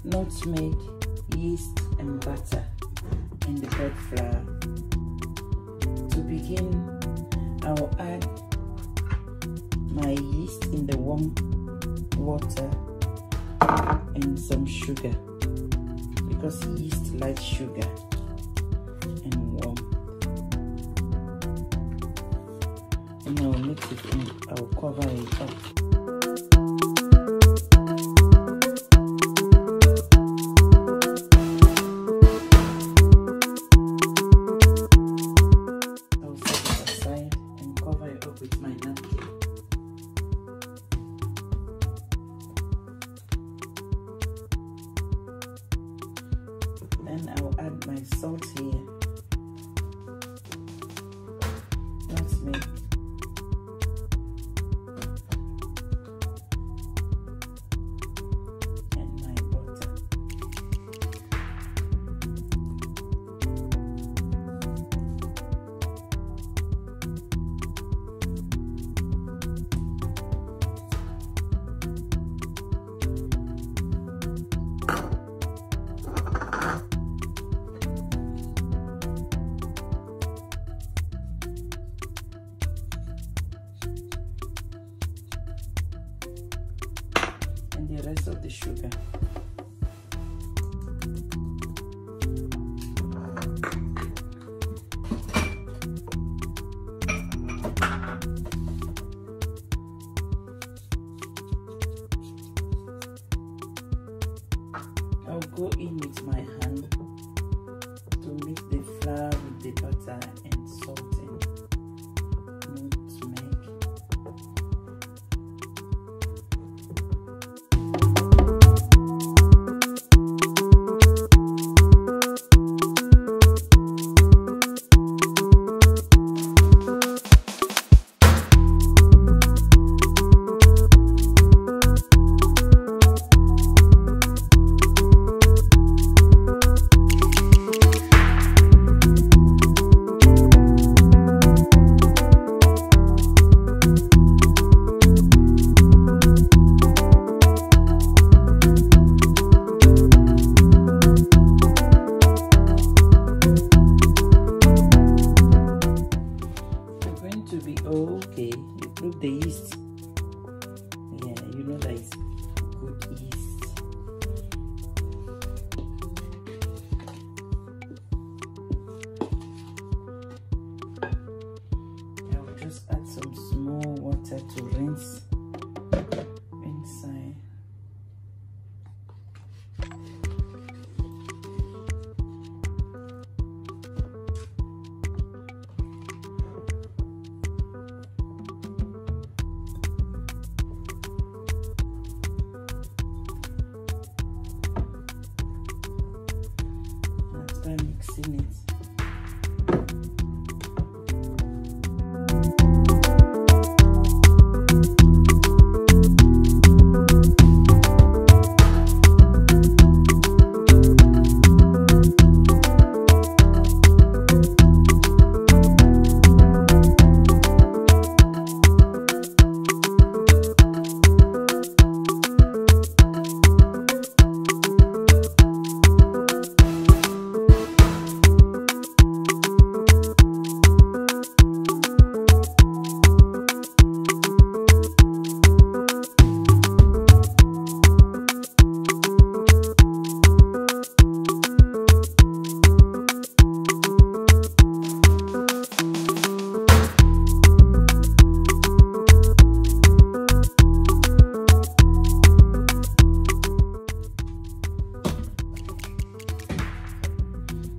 nutmeg, yeast and butter in the bread flour. To begin, I will add my yeast in the warm water and some sugar, because yeast likes sugar and warm. And I will mix it in. I will cover it up. With my napkin. Then I will add my salt here, nutmeg, and my butter. And the rest of the sugar. I'll go in with my hand to mix the flour with the butter and salt and nutmeg. To be okay, you put the yeast. Yeah, you know that it's good yeast. I will just add some small water to rinse inside. Mixing it.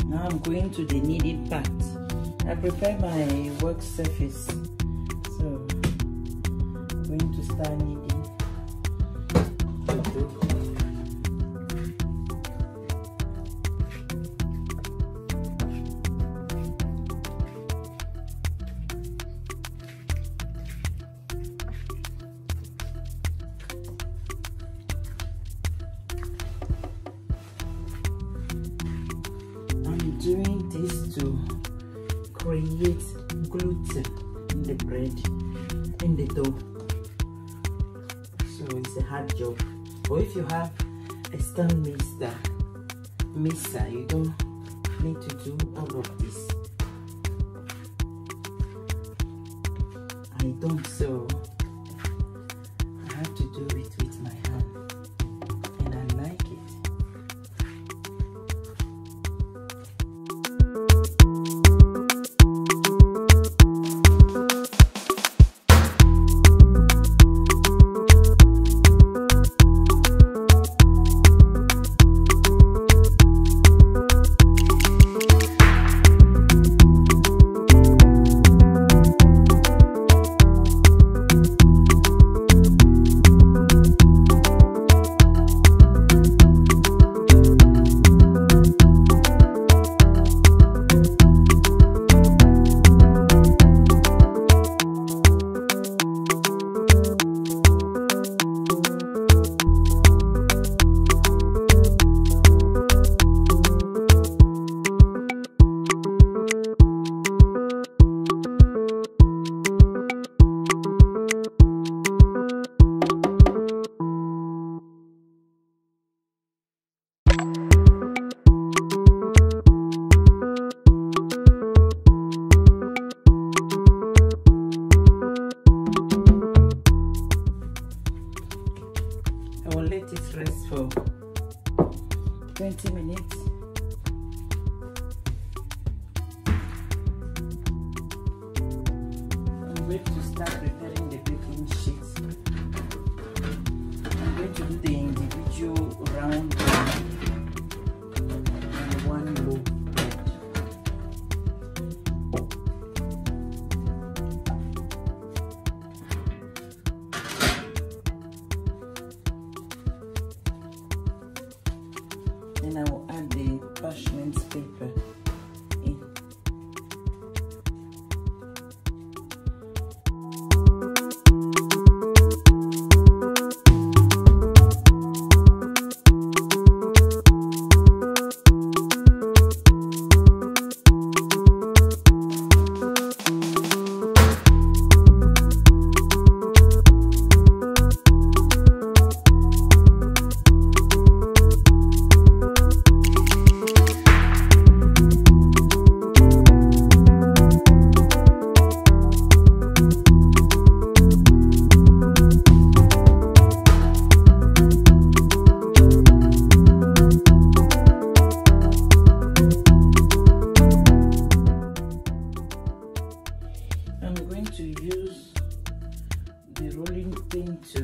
Now I'm going to the kneaded part. I prepare my work surface, so I'm going to start kneading the dough. Doing this to create gluten in the bread, in the dough. So it's a hard job. But if you have a stand mixer. You don't need to do all of this. I don't, so I have to do it with my hand, and I like it. I will let it rest for 20 minutes. I'm going to start preparing the baking sheets. I'm going to do the individual round and one loaf bread. Then I will add the parchment paper in. I'm going to use the rolling pin to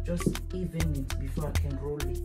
just even it before I can roll it.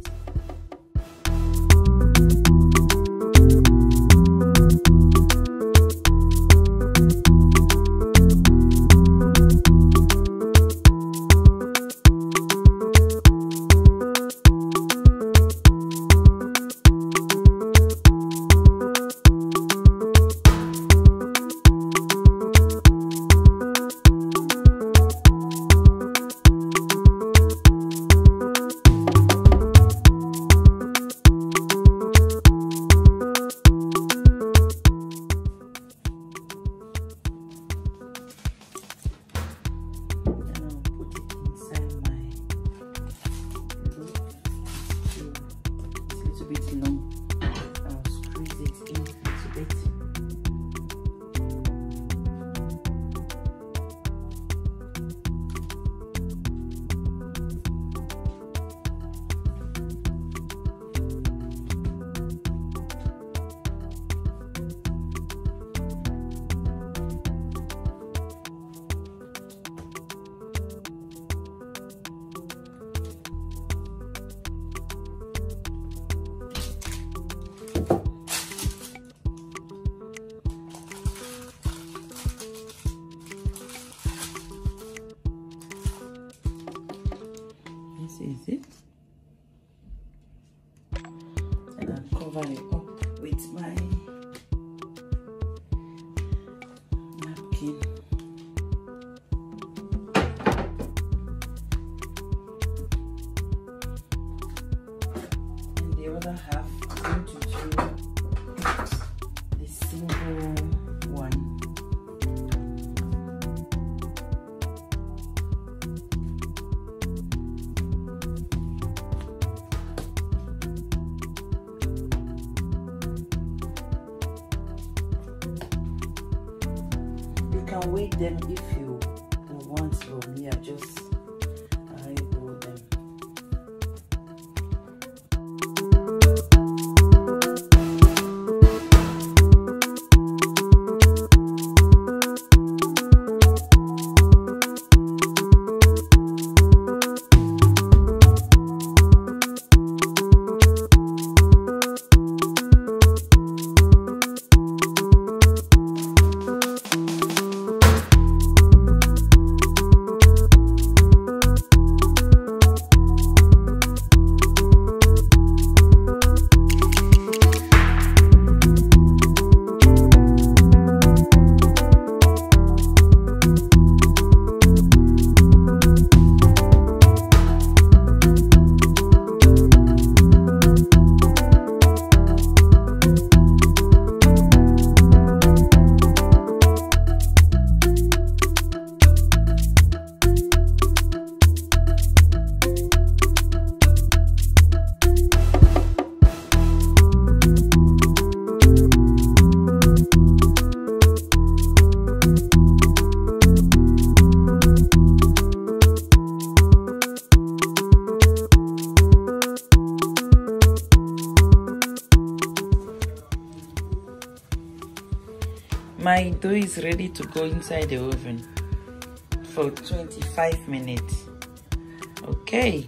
This is it, and I'll cover it up with my napkin. And the other half I'm going to do the single one. can weigh them if you want, but me, I just eyeball them. My dough is ready to go inside the oven for 25 minutes. Okay.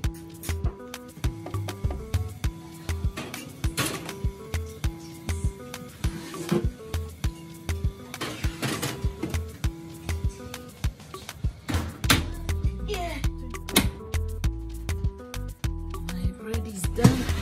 Yeah. My bread is done.